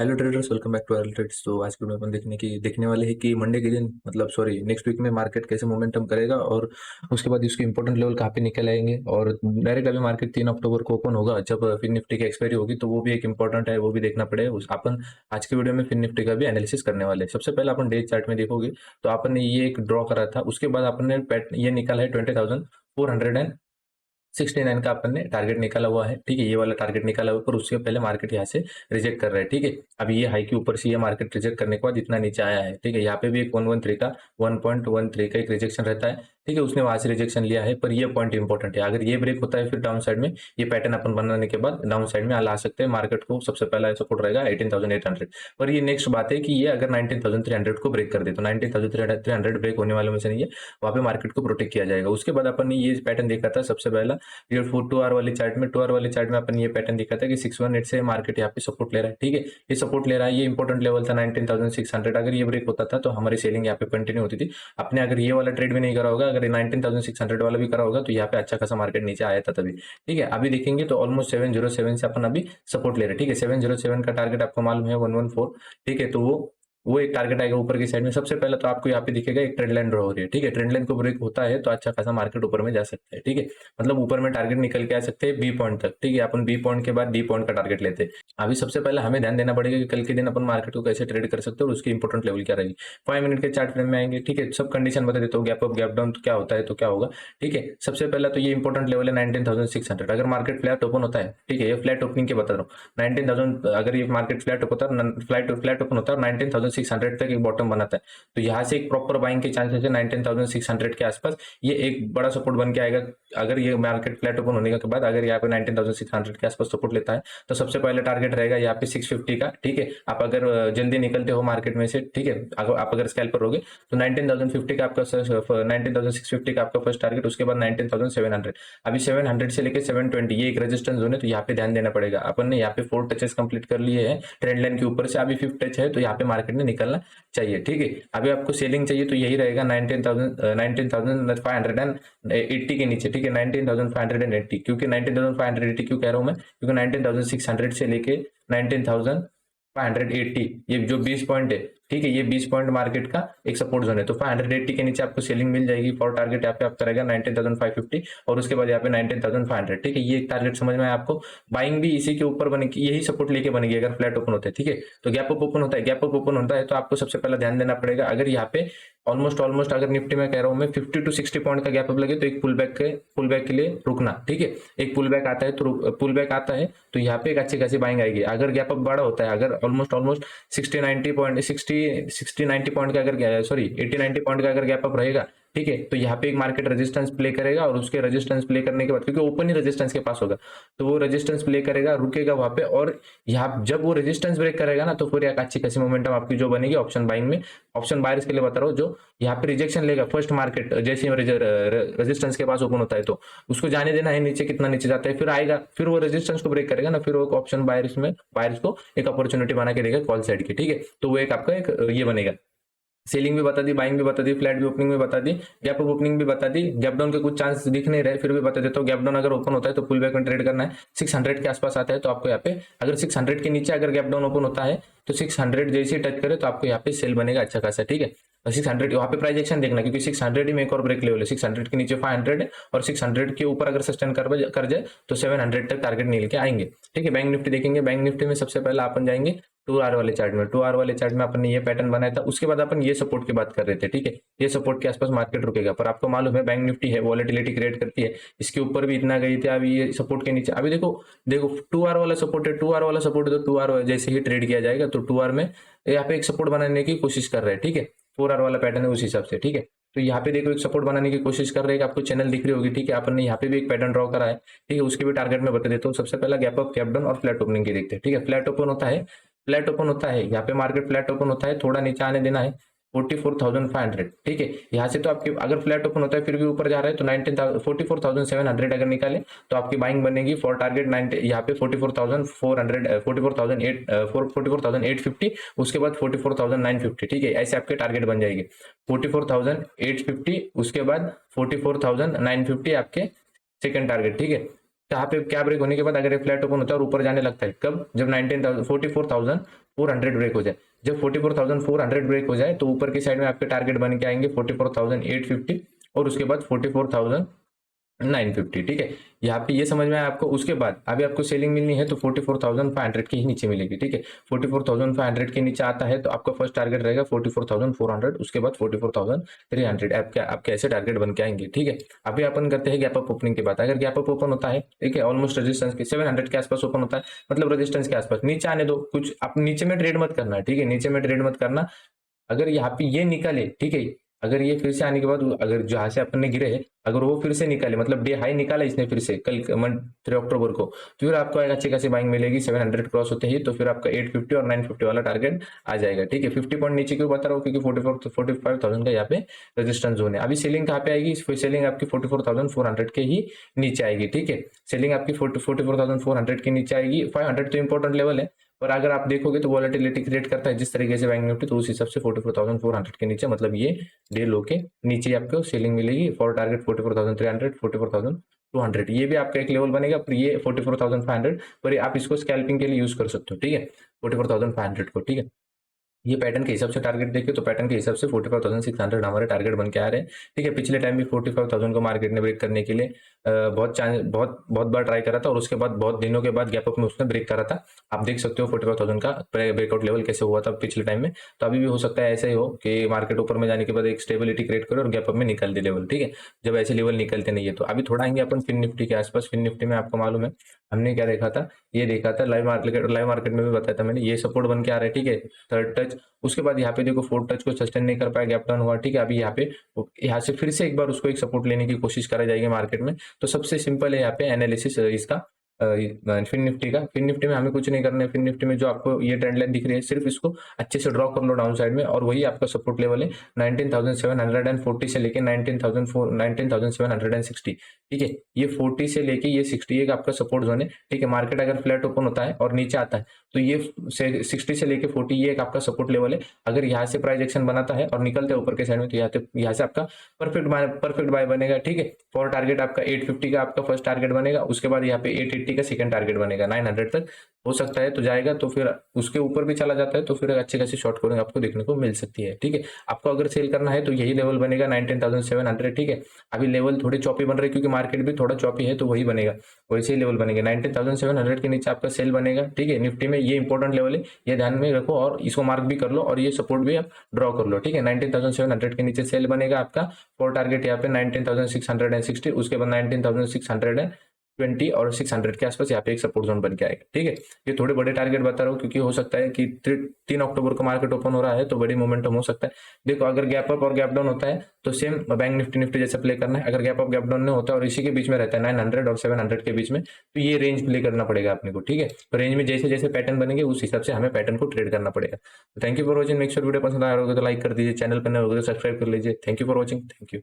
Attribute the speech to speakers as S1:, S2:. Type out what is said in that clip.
S1: Hello traders, welcome back to trades. तो आज के वीडियो में अपन देखने वाले हैं कि मंडे के दिन मतलब सॉरी नेक्स्ट वीक में मार्केट कैसे मोमेंटम करेगा और उसके बाद इसके इंपॉर्टेंट लेवल कहाँ पे निकल आएंगे। और डायरेक्ट अभी मार्केट 3 अक्टूबर को ओपन होगा, जब फिर निफ्टी की एक्सपायरी होगी, तो वो भी एक इंपॉर्टेंट है, वो भी देखना पड़ेगा। अपन आज के वीडियो में फिर निफ्टी का भी एनालिसिस करने वाले हैं। सबसे पहले अपन डे चार्ट में देखोगे तो अपन ने ये एक ड्रॉ करा था, उसके बाद अपन ने ये निकाला है 20,469 का अपन ने टारगेट निकाला हुआ है। ठीक है, ये वाला टारगेट निकाला हुआ है, पर उसके पहले मार्केट यहाँ से रिजेक्ट कर रहा है। ठीक है, अभी ये हाई के ऊपर से ये मार्केट रिजेक्ट करने के बाद इतना नीचे आया है। ठीक है, यहाँ पे भी एक 113 का एक रिजेक्शन रहता है। ठीक है, उसने वहां से रिजेक्शन लिया है, पर ये पॉइंट इंपॉर्टेंट है। अगर ये ब्रेक होता है फिर डाउन साइड में ये पैटर्न अपन बनाने के बाद डाउन साइड में ला सकते हैं। मार्केट को सबसे पहला सपोर्ट रहेगा 18,800, पर ये नेक्स्ट बात है कि ये अगर 19,300 को ब्रेक कर दे तो 19,300 ब्रेक होने वालों में से नहीं है, वहां पे मार्केट को प्रोटेक्ट किया जाएगा। उसके बाद अपन ने ये पैटर्न देखा था सबसे पहला ये 2 आवर वाले चार्ट में। 2 आवर वाले चार्ट में अपन ये पैटर्न देखा था कि 618 से मार्केट यहाँ पे सपोर्ट ले रहा है। ठीक है, ये सपोर्ट ले रहा है, ये इंपॉर्टेंट लेवल था 19,600। अगर ये ब्रेक होता था तो हमारी सेलिंग यहाँ पे कंटिन्यू होती थी। आपने अगर ये वाला ट्रेड भी नहीं करा होगा, अगर 19,600 वाला भी करा होगा, तो यहाँ पे अच्छा खासा मार्केट नीचे आया था तभी। ठीक है, अभी देखेंगे तो ऑलमोस्ट 707 से अपन अभी सपोर्ट ले रहे हैं। ठीक है, 707 का टारगेट आपको मालूम है 114। ठीक है, तो वो एक टारगेट आएगा ऊपर की साइड में। सबसे पहले तो आपको यहाँ पे दिखेगा एक ट्रेंड लाइन ड्रॉ हो रही है। ठीक है, ट्रेंड लाइन को ब्रेक होता है तो अच्छा खासा मार्केट ऊपर में जा सकता है। ठीक है, मतलब ऊपर में टारगेट निकल के आ सकते हैं बी पॉइंट तक। ठीक है, अपन बी पॉइंट के बाद डी पॉइंट का टारगेट लेते हैं। अभी सबसे पहले हमें ध्यान देना पड़ेगा कि कल के दिन अपन मार्केट को कैसे ट्रेड कर सकते हैं और उसकी इंपॉर्टेंट लेवल क्या रहेगी। 5 मिनट के चार्ट फ्रेम में आएंगे। ठीक है, सब कंडीशन बता देता हूँ, गैप अप गैप डाउन तो क्या होता है तो क्या होगा। ठीक है, सबसे पहला तो ये इंपॉर्टेंट लेवल है 19,600। अगर मार्केट फ्लैट ओपन होता है, ठीक है, ये फ्लैट ओपनिंग के बता रहा हूँ, 19,000 अगर ये मार्केट फ्लैट होता है, फ्लैट ओपन होता है 19,600 तक एक बॉटम बनाता है, तो यहाँ से एक प्रॉपर बाइंग के चांसेस है 19,600 के आसपास। ये एक बड़ा सपोर्ट बन के आएगा। अगर ये मार्केट फ्लैट ओपन होने के बाद अगर यहाँ पे 19,600 के आसपास सपोर्ट लेता है तो सबसे पहले टारगेट रहेगा यहाँ पे 650 का। ठीक है, आप अगर जल्दी निकलते हो मार्केट में से, ठीक है, आप अगर स्कैल्पर रहोगे तो 19,050 का आपका 19,650 का आपका फर्स्ट टारगेट, उसके बाद 19,700। अभी 700 से लेकर 720 ये एक रेजिस्टेंस जोन है, तो यहाँ पे ध्यान देना पड़ेगा। अपन ने यहाँ पे 4 टचेस कंप्लीट कर लिए हैं ट्रेंड लाइन के ऊपर से, अभी 5th टच है, तो यहाँ पे मार्केट ने निकलना चाहिए। ठीक है, अभी आपको सेलिंग चाहिए तो यही रहेगा 19,580 के नीचे। ठीक है, 19,580, क्योंकि 19,580 क्यों कह रहा हूं मैं, क्योंकि 19,600 से लेके 19,580 ये जो 20 पॉइंट है, ठीक है, ये 20 पॉइंट मार्केट का एक सपोर्ट जोन है। तो 580 के नीचे आपको सेलिंग मिल जाएगी। फॉर टारगेट यहाँ पे आपका रहेगा 19,550 और उसके बाद यहाँ पे 19,500। ठीक है, ये एक टारगेट समझ में आया आपको। बाइंग भी इसी के ऊपर बनेगी, यही सपोर्ट लेके बनेगी अगर फ्लैट ओपन होता है। ठीक है, तो गैप अप ओपन होता है, गैप अप ओपन होता है तो आपको सबसे पहले ध्यान देना पड़ेगा, अगर यहाँ पे ऑलमोस्ट अगर निफ्टी में कह रहा हूं मैं 50 टू 60 पॉइंट का गैप अप लगे तो एक पुल बैक के लिए रुकना। ठीक है, एक पुल बैक आता है तो यहाँ पे एक अच्छी खासी बाइंग आएगी। अगर गैप अप बड़ा होता है, अगर ऑलमोस्ट 60-90 पॉइंट 60-90 पॉइंट का अगर सॉरी 80-90 पॉइंट का अगर गैप अप रहेगा, ठीक है, तो यहाँ पे एक मार्केट रेजिस्टेंस प्ले करेगा और उसके रेजिस्टेंस प्ले करने के बाद, क्योंकि ओपन ही रेजिस्टेंस के पास होगा, तो वो रेजिस्टेंस प्ले करेगा, रुकेगा वहां पे, और यहाँ जब वो रेजिस्टेंस ब्रेक करेगा ना तो फिर एक अच्छी खासी मोमेंटम आपकी जो बनेगी ऑप्शन बाइंग में। ऑप्शन बायर्स के लिए बता रहा हूँ, जो यहाँ पे रिजेक्शन लेगा फर्स्ट मार्केट जैसे रेजिस्टेंस के पास ओपन होता है तो उसको जाने देना है नीचे, कितना नीचे जाता है, फिर आएगा, फिर वो रेजिस्टेंस को ब्रेक करेगा ना, फिर वो ऑप्शन बायर्स को एक अपॉर्चुनिटी बना के देगा कॉल साइड की। ठीक है, तो वो एक आपका एक ये बनेगा। सेलिंग भी बता दी, बाइंग भी बता दी, फ्लैट भी ओपनिंग भी बता दी, गैप अप ओपनिंग भी बता दी, गैप डाउन के कुछ चांस दिख नहीं रहे, फिर भी बता देता हूँ। गैप डाउन अगर ओपन होता है तो पुल बैक में ट्रेड करना है। 600 के आसपास आता है तो आपको यहाँ पे, अगर 600 के नीचे अगर गैप डाउन ओपन होता है तो 600 जैसे टच करे तो आपको यहाँ पे सेल बनेगा अच्छा खासा। ठीक है, 600 वहाँ पे प्राइस एक्शन देखना, क्योंकि 600 ही में एक और ब्रेक लेवल है। 600 के नीचे 500 है और 600 के ऊपर अगर सस्टेन कर जाए तो 700 तक टारगेट मिल के आएंगे। ठीक है, बैंक निफ्टी देखेंगे। बैंक निफ्टी में सबसे पहले अपन जाएंगे 2 आवर वाले चार्ट में। 2 आवर वाले चार्ट में अपन ने ये पैटर्न बनाया था, उसके बाद अपन ये सपोर्ट की बात कर रहे थे। ठीक है, ये सपोर्ट के आसपास मार्केट रुकेगा, पर आपको मालूम है बैंक निफ्टी है, वॉलेटिलिटी क्रिएट करती है, इसके ऊपर भी इतना गई थी, अभी ये सपोर्ट के नीचे। अभी देखो 2 आवर वाला सपोर्ट है, 2 आवर वाला सपोर्ट है, तो 2 आवर जैसे ही ट्रेड किया जाएगा तो 2 आवर में यहाँ पे एक सपोर्ट बनाने की कोशिश कर रहे हैं। ठीक है, 4 आवर वाला पैटर्न है उस हिसाब से। ठीक है, तो यहाँ पे देखो एक सपोर्ट बनाने की कोशिश कर रहे हैं, आपको चैनल दिख रही होगी। ठीक है, अपन ने यहाँ पे भी एक पैटर्न ड्रॉ करा है। ठीक है, उसके भी टारगेट में बता देता हूँ। सबसे पहला गैप अप गैप डाउन और फ्लैट ओपनिंग की देखते हैं। ठीक है, फ्लैट ओपन होता है यहाँ पे मार्केट फ्लैट ओपन होता है, थोड़ा नीचे आने देना है 44,500। ठीक है, यहाँ से तो आपकी अगर फ्लैट ओपन होता है फिर भी ऊपर जा रहा है तो 44,700 अगर निकाले तो आपकी बाइंग बनेगी फॉर टारगेट 90, यहाँ पे 44,400 44,850, उसके बाद 44,950। ठीक है, ऐसे आपके टारगेट बन जाएगी 44,850, उसके बाद 44,950 आपके सेकंड टारगेट। ठीक है, यहाँ पे क्या ब्रेक होने के बाद अगर फ्लैट ओपन होता है और ऊपर जाने लगता है, कब, जब 44,000 44,400 ब्रेक हो जाए, जब 44,400 ब्रेक हो जाए तो ऊपर की साइड में आपके टारगेट बन के आएंगे 44,850 और उसके बाद 44,950। ठीक है, यहाँ पे ये समझ में आया आपको। उसके बाद अभी आपको सेलिंग मिलनी है तो 44,500 के ही नीचे मिलेगी। ठीक है, 44,500 के नीचे आता है तो आपका फर्स्ट टारगेट रहेगा 44,400, उसके बाद 44,300 आपके ऐसे टारगेट बन के आएंगे। ठीक है, अभी अपन करते हैं गैप अप ओपनिंग की बात। अगर गैप अप ओपन होता है, ठीक है, ऑलमोस्ट रेजिस्टेंस के 700 के आसपास ओपन होता है, मतलब रेजिस्टेंस के आसपास, नीचे आने दो, कुछ आप नीचे में ट्रेड मत करना। ठीक है, नीचे में ट्रेड मत करना। अगर यहाँ पे ये निकले, ठीक है, अगर ये फिर से आने के बाद अगर जहां से अपन ने गिरे है, अगर वो फिर से निकाले, मतलब डे हाई निकाला इसने फिर से कल 3 अक्टूबर को, तो फिर आपको एक अच्छी खासी बाइंग मिलेगी 700 क्रॉस होते ही। तो फिर आपका 850 और 950 वाला टारगेट आ जाएगा। ठीक है, 50 पॉइंट नीचे क्यों बता रहा हूँ, क्योंकि 45,000 का यहाँ पे रेजिस्टेंस जोन है। अभी सेलिंग कहाँ पे आएगी, सेलिंग आपकी 44,400 के ही नीचे आएगी। ठीक है, सेलिंग आपकी 44,400 के नीचे आएगी। 500 तो इंपॉर्टेंट लेवल है, पर अगर आप देखोगे तो वॉलेटिलिटी क्रिएट करता है जिस तरीके से बैंक निफ्टी, तो उस हिसाब से 44,400 के नीचे, मतलब ये डे लो के नीचे आपको सेलिंग मिलेगी फॉर टारगेट 44,300, 44,200। ये भी आपका एक लेवल बनेगा, पर ये 44,500 पर आप इसको स्कैल्पिंग के लिए यूज कर सकते हो। ठीक है, 44,500 को। ठीक है, ये पैटर्न के हिसाब से टारगेट देखिए तो पैटर्न के हिसाब से 45,600 हमारे टारगेट बन के आ रहे हैं। ठीक है, पिछले टाइम भी 45,000 को मार्केट ने ब्रेक करने के लिए बहुत बार ट्राई करा था और उसके बाद बहुत दिनों के बाद गैप अप में उसने ब्रेक करा था। आप देख सकते हो 45,000 का ब्रेकआउट लेवल कैसे हुआ था पिछले टाइम में। तो अभी भी हो सकता है ऐसा ही हो कि मार्केट ऊपर में जाने के बाद एक स्टेबिलिटी क्रिएट करे और गैप अप में निकल दे लेवल। ठीक है, जब ऐसे लेवल निकलते नहीं है तो अभी थोड़ा आएंगे अपन फिन निफ्टी के आसपास। फिन निफ्टी में आपको मालूम है हमने क्या देखा था, ये देखा था लाइव मार्केट में भी बताया था मैंने, ये सपोर्ट बन के आ रहा है। ठीक है, थर्ड टच, उसके बाद यहाँ पे देखो फोर्थ टच को सस्टेन नहीं कर पाया, गैप डाउन हुआ। ठीक है, अभी यहाँ से फिर से एक बार उसको एक सपोर्ट लेने की कोशिश करा जाएगी मार्केट में। तो सबसे सिंपल है यहाँ पे एनालिसिस इसका फिन निफ्टी का। फिन निफ्टी में हमें कुछ नहीं करना है। फिन निफ्टी में जो आपको ये ट्रेंड लाइन दिख रही है, सिर्फ इसको अच्छे से ड्रॉ कर लो डाउन साइड में, और वही आपका सपोर्ट लेवल है 19,740 से लेके 19,760। ठीक है, ये 40 से लेके ये 60 एक आपका सपोर्ट जोन है। ठीक है, मार्केट अगर फ्लैट ओपन होता है और नीचे आता है तो ये 60 से लेके 40 ये एक आपका सपोर्ट लेवल है। अगर यहाँ से प्राइस एक्शन बनाता है और निकलते हैं ऊपर के साइड में तो यहाँ से आपका परफेक्ट बाय बनेगा। ठीक है, फॉर टारगेट आपका 850 का आपका फर्स्ट टारगेट बनेगा, उसके बाद यहाँ पे 880 का सेकंड टारगेट बनेगा। 900 तक हो सकता है तो जाएगा, तो फिर उसके ऊपर भी चला जाता है तो फिर अच्छी खासी शॉर्ट कवरिंग आपको देखने को मिल सकती है। ठीक है, आपको अगर सेल करना है तो यही लेवल बनेगा 19,700। ठीक है, अभी लेवल थोड़े चॉपी बन रहे हैं क्योंकि मार्केट भी थोड़ा चॉपी है, तो वही बनेगा, वैसे ही लेवल बनेगा 19,700 के नीचे आपका सेल बनेगा। ठीक है, निफ्टी में ये इंपॉर्टेंट लेवल है, ये ध्यान में रखो और इसको मार्क भी कर लो और ये सपोर्ट भी आप ड्रॉ कर लो। ठीक है, 19,700 के नीचे सेल बनेगा आपका, फॉर टारगेट यहाँ पे 19,660, उसके बाद 19,620 और 600 के आसपास यहाँ पे एक सपोर्ट जोन बन के आएगा। ठीक है, ये थोड़े बड़े टारगेट बता रहा हूँ क्योंकि हो सकता है कि 3 अक्टूबर को मार्केट ओपन हो रहा है तो बड़ी मोमेंटम हो सकता है। देखो, अगर गैप अप और गैप डाउन होता है तो सेम बैंक निफ्टी जैसे प्ले करना है। अगर गैप अप गैप डाउन नहीं होता और इसी के बीच में रहता है 900 और 700 के बीच में, तो ये रेंज प्ले करना पड़ेगा अपने को। ठीक है, तो रेंज में जैसे जैसे पैटर्न बनेंगे उस हिसाब से हमें पैटर्न को ट्रेड करना पड़ेगा। Thank you for watching. Next video पसंद आया होगा तो लाइक कर दीजिए, चैनल पर नए होगा तो सब्सक्राइब कर लीजिए। Thank you for watching, thank you.